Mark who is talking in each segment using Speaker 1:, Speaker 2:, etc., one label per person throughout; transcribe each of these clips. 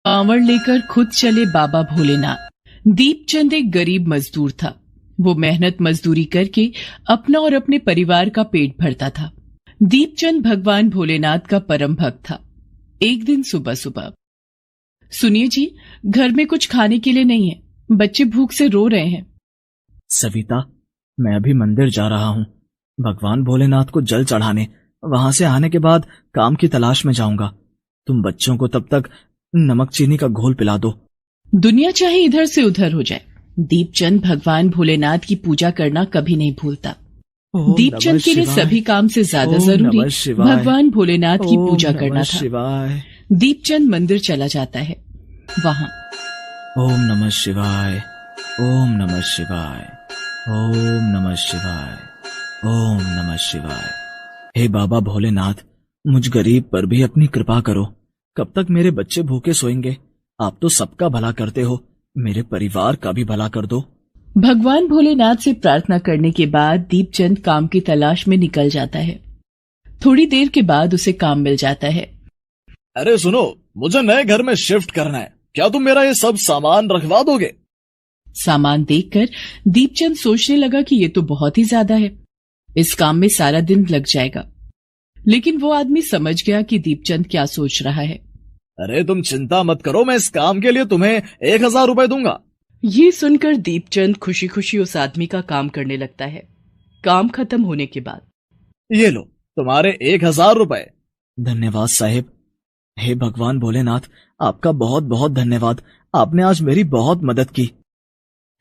Speaker 1: कांवड़ लेकर खुद चले बाबा भोलेनाथ। दीपचंद एक गरीब मजदूर था। वो मेहनत मजदूरी करके अपना और अपने परिवार का पेट भरता था। दीपचंद भगवान भोलेनाथ का परम भक्त था। एक दिन सुबह सुबह, सुनिए जी, घर में कुछ खाने के लिए नहीं है, बच्चे भूख से रो रहे हैं।
Speaker 2: सविता, मैं अभी मंदिर जा रहा हूँ भगवान भोलेनाथ को जल चढ़ाने। वहां से आने के बाद काम की तलाश में जाऊंगा। तुम बच्चों को तब तक नमक चीनी का घोल पिला दो।
Speaker 1: दुनिया चाहे इधर से उधर हो जाए, दीपचंद भगवान भोलेनाथ की पूजा करना कभी नहीं भूलता। दीपचंद के लिए सभी काम से ज्यादा जरूरी भगवान भोलेनाथ की पूजा करना था। दीपचंद मंदिर चला जाता है। वहां
Speaker 2: ओम नमः शिवाय, ओम नमः शिवाय, ओम नमः शिवाय, ओम नमः शिवाय। हे बाबा भोलेनाथ, मुझ गरीब पर भी अपनी कृपा करो। कब तक मेरे बच्चे भूखे सोएंगे? आप तो सबका भला करते हो, मेरे परिवार का भी भला कर दो।
Speaker 1: भगवान भोलेनाथ से प्रार्थना करने के बाद दीपचंद काम की तलाश में निकल जाता है। थोड़ी देर के बाद उसे काम मिल जाता है।
Speaker 3: अरे सुनो, मुझे नए घर में शिफ्ट करना है, क्या तुम मेरा ये सब सामान रखवा दोगे?
Speaker 1: सामान देखकर दीपचंद सोचने लगा कि ये तो बहुत ही ज्यादा है, इस काम में सारा दिन लग जाएगा। लेकिन वो आदमी समझ गया कि दीपचंद क्या सोच रहा है।
Speaker 3: अरे तुम चिंता मत करो, मैं इस काम के लिए तुम्हें 1000 रुपए दूंगा।
Speaker 1: ये सुनकर दीपचंद खुशी खुशी उस आदमी का काम करने लगता है। काम खत्म होने के बाद,
Speaker 3: ये लो तुम्हारे 1000 रुपए।
Speaker 2: धन्यवाद साहिब। हे भगवान भोलेनाथ, आपका बहुत बहुत धन्यवाद। आपने आज मेरी बहुत मदद की।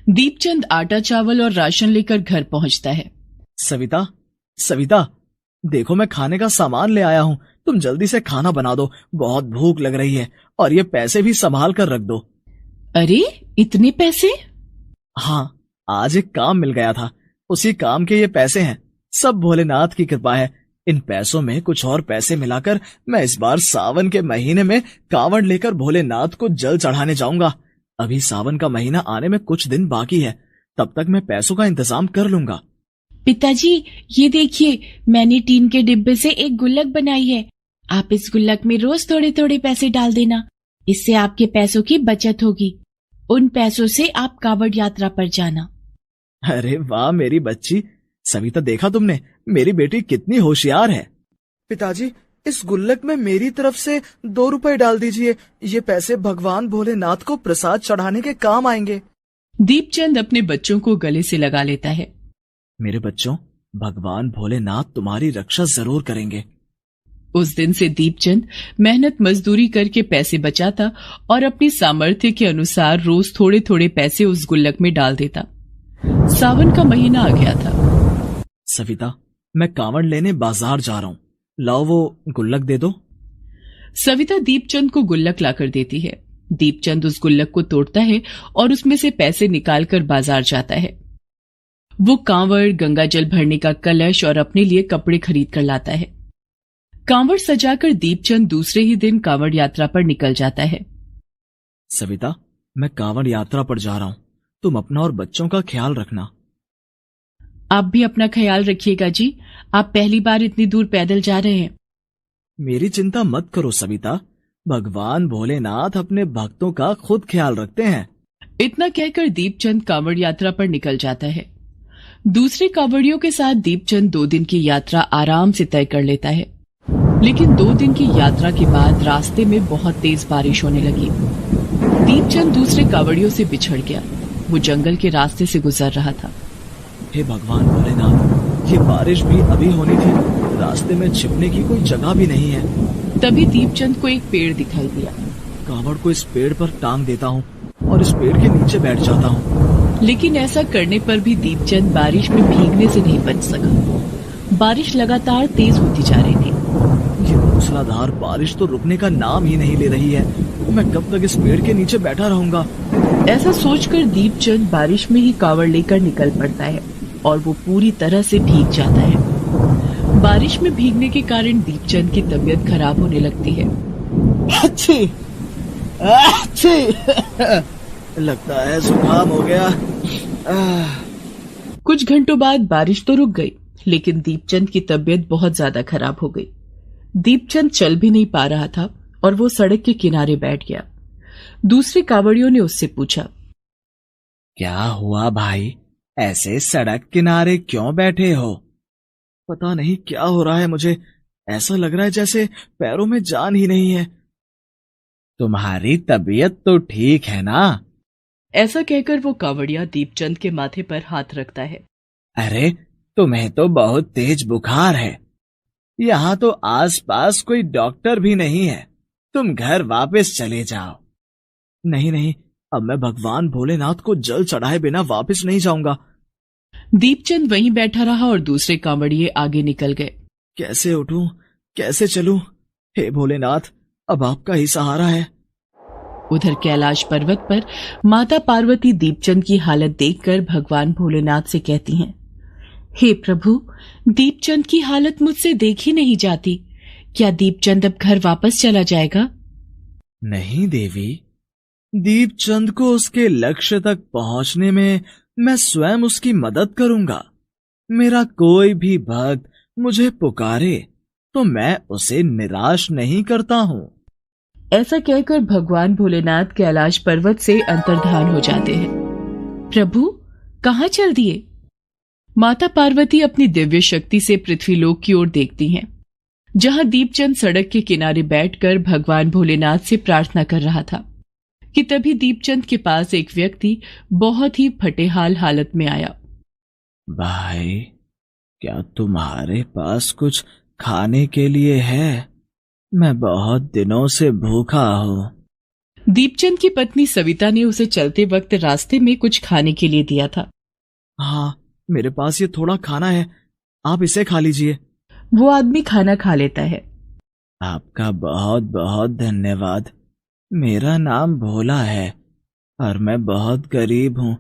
Speaker 1: दीपचंद आटा चावल और राशन लेकर घर पहुंचता है।
Speaker 2: सविता, सविता, देखो मैं खाने का सामान ले आया हूँ, तुम जल्दी से खाना बना दो, बहुत भूख लग रही है। और ये पैसे भी संभाल कर रख दो।
Speaker 1: अरे इतने पैसे?
Speaker 2: हाँ, आज एक काम मिल गया था, उसी काम के ये पैसे हैं। सब भोलेनाथ की कृपा है। इन पैसों में कुछ और पैसे मिलाकर मैं इस बार सावन के महीने में कांवड़ लेकर भोलेनाथ को जल चढ़ाने जाऊंगा। अभी सावन का महीना आने में कुछ दिन बाकी है, तब तक मैं पैसों का इंतजाम कर लूंगा।
Speaker 1: पिताजी, ये देखिए, मैंने टीन के डिब्बे से एक गुल्लक बनाई है। आप इस गुल्लक में रोज थोड़े थोड़े पैसे डाल देना, इससे आपके पैसों की बचत होगी। उन पैसों से आप कांवड़ यात्रा पर जाना।
Speaker 2: अरे वाह मेरी बच्ची। सविता, देखा तुमने, मेरी बेटी कितनी होशियार है।
Speaker 4: पिताजी, इस गुल्लक में मेरी तरफ से 2 रुपए डाल दीजिए, ये पैसे भगवान भोलेनाथ को प्रसाद चढ़ाने के काम आएंगे।
Speaker 1: दीपचंद अपने बच्चों को गले से लगा लेता है।
Speaker 2: मेरे बच्चों, भगवान भोलेनाथ तुम्हारी रक्षा जरूर करेंगे।
Speaker 1: उस दिन से दीपचंद मेहनत मजदूरी करके पैसे बचाता और अपनी सामर्थ्य के अनुसार रोज थोड़े थोड़े पैसे उस गुल्लक में डाल देता। सावन का महीना आ गया था।
Speaker 2: सविता, मैं कांवड़ लेने बाजार जा रहा हूँ, लाओ वो गुल्लक दे दो।
Speaker 1: सविता दीपचंद को गुल्लक लाकर देती है। दीपचंद उस गुल्लक को तोड़ता है और उसमें से पैसे निकालकर बाजार जाता है। वो कांवड़, गंगा जल भरने का कलश और अपने लिए कपड़े खरीद कर लाता है। कांवड़ सजाकर दीपचंद दूसरे ही दिन कांवड़ यात्रा पर निकल जाता है।
Speaker 2: सविता, मैं कांवड़ यात्रा पर जा रहा हूँ, तुम अपना और बच्चों का ख्याल रखना।
Speaker 1: आप भी अपना ख्याल रखिएगा जी, आप पहली बार इतनी दूर पैदल जा रहे हैं।
Speaker 2: मेरी चिंता मत करो सविता, भगवान भोलेनाथ अपने भक्तों का खुद ख्याल रखते हैं।
Speaker 1: इतना कहकर दीपचंद कांवड़ यात्रा पर निकल जाता है। दूसरे कांवड़ियों के साथ दीपचंद 2 दिन की यात्रा आराम से तय कर लेता है। लेकिन 2 दिन की यात्रा के बाद रास्ते में बहुत तेज बारिश होने लगी। दीपचंद दूसरे कांवड़ियों से बिछड़ गया। वो जंगल के रास्ते से गुजर रहा था।
Speaker 2: हे भगवान भोलेनाथ, ये बारिश भी अभी होनी थी, रास्ते में छिपने की कोई जगह भी नहीं है।
Speaker 1: तभी दीपचंद को एक पेड़ दिखाई दिया।
Speaker 2: कांवड़ को इस पेड़ पर टांग देता हूँ और इस पेड़ के नीचे बैठ जाता हूँ।
Speaker 1: लेकिन ऐसा करने पर भी दीपचंद बारिश में भीगने से नहीं बच सका। बारिश लगातार तेज होती जा रही थी।
Speaker 2: ये मूसलाधार बारिश तो रुकने का नाम ही नहीं ले रही है। मैं कब तक इस पेड़ के नीचे बैठा रहूंगा?
Speaker 1: ऐसा सोचकर दीपचंद बारिश में ही कांवड़ लेकर निकल पड़ता है और वो पूरी तरह से भीग जाता है। बारिश में भीगने के कारण दीपचंद की तबीयत खराब होने लगती है।
Speaker 3: अच्छी
Speaker 2: लगता है जुकाम हो गया।
Speaker 1: कुछ घंटों बाद बारिश तो रुक गई, लेकिन दीपचंद की तबीयत बहुत ज्यादा खराब हो गई। दीपचंद चल भी नहीं पा रहा था और वो सड़क के किनारे बैठ गया। दूसरे कांवड़ियों ने उससे पूछा।
Speaker 2: क्या हुआ भाई, ऐसे सड़क किनारे क्यों बैठे हो?
Speaker 4: पता नहीं क्या हो रहा है मुझे, ऐसा लग रहा है जैसे पैरों में जान ही नहीं है।
Speaker 2: तुम्हारी तबीयत तो ठीक है ना?
Speaker 1: ऐसा कहकर वो कांवड़िया दीपचंद के माथे पर हाथ रखता है।
Speaker 2: अरे तुम्हें तो बहुत तेज बुखार है। यहाँ तो आसपास कोई डॉक्टर भी नहीं है, तुम घर वापस चले जाओ।
Speaker 4: नहीं नहीं, अब मैं भगवान भोलेनाथ को जल चढ़ाए बिना वापस नहीं जाऊंगा।
Speaker 1: दीपचंद वहीं बैठा रहा और दूसरे कांवड़िए आगे निकल गए।
Speaker 4: कैसे उठूं, कैसे चलूं? हे भोलेनाथ, अब आपका ही सहारा है।
Speaker 1: उधर कैलाश पर्वत पर माता पार्वती दीपचंद की हालत देखकर भगवान भोलेनाथ से कहती हैं, हे प्रभु, दीपचंद की हालत मुझसे देखी नहीं जाती। क्या दीपचंद अब घर वापस चला जाएगा?
Speaker 2: नहीं देवी, दीपचंद को उसके लक्ष्य तक पहुंचने में मैं स्वयं उसकी मदद करूंगा। मेरा कोई भी भक्त मुझे पुकारे तो मैं उसे निराश नहीं करता हूं।
Speaker 1: ऐसा कहकर भगवान भोलेनाथ कैलाश पर्वत से अंतर्धान हो जाते हैं। प्रभु, कहाँ चल दिए? माता पार्वती अपनी दिव्य शक्ति से पृथ्वीलोक की ओर देखती हैं, जहां दीपचंद सड़क के किनारे बैठकर भगवान भोलेनाथ से प्रार्थना कर रहा था कि तभी दीपचंद के पास एक व्यक्ति बहुत ही फटेहाल हालत में आया।
Speaker 2: भाई, क्या तुम्हारे पास कुछ खाने के लिए है? मैं बहुत दिनों से भूखा हूं।
Speaker 1: दीपचंद की पत्नी सविता ने उसे चलते वक्त रास्ते में कुछ खाने के लिए दिया था।
Speaker 4: हाँ, मेरे पास ये थोड़ा खाना है, आप इसे खा लीजिए।
Speaker 1: वो आदमी खाना खा लेता है।
Speaker 2: आपका बहुत बहुत धन्यवाद। मेरा नाम भोला है और मैं बहुत गरीब हूँ।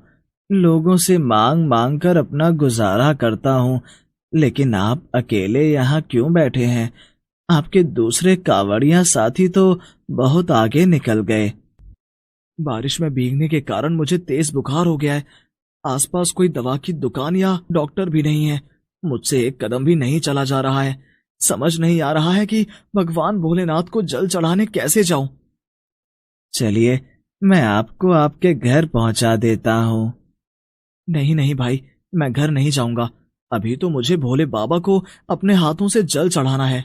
Speaker 2: लोगों से मांग मांग कर अपना गुजारा करता हूँ, लेकिन आप अकेले यहाँ क्यों बैठे हैं? आपके दूसरे कांवड़िया साथी तो बहुत आगे निकल गए।
Speaker 4: बारिश में भीगने के कारण मुझे तेज बुखार हो गया है। आसपास कोई दवा की दुकान या डॉक्टर भी नहीं है। मुझसे एक कदम भी नहीं चला जा रहा है। समझ नहीं आ रहा है कि भगवान भोलेनाथ को जल चढ़ाने कैसे जाऊं।
Speaker 2: चलिए, मैं आपको आपके घर पहुंचा देता हूँ।
Speaker 4: नहीं नहीं भाई, मैं घर नहीं जाऊंगा। अभी तो मुझे भोले बाबा को अपने हाथों से जल चढ़ाना है।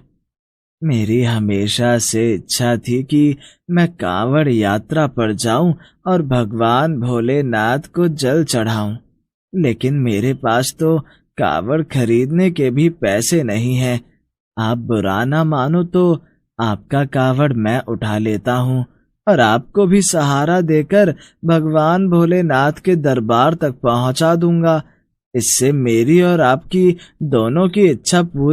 Speaker 2: मेरी हमेशा से इच्छा थी कि मैं कांवड़ यात्रा पर जाऊं और भगवान भोलेनाथ को जल चढ़ाऊं, लेकिन मेरे पास तो कांवड़ खरीदने के भी पैसे नहीं हैं। आप बुरा ना मानो तो आपका कांवड़ मैं उठा लेता हूं और आपको भी सहारा देकर भगवान भोलेनाथ के दरबार तक पहुंचा दूंगा। इससे मेरी और आपकी दोनों की इच्छा पूरी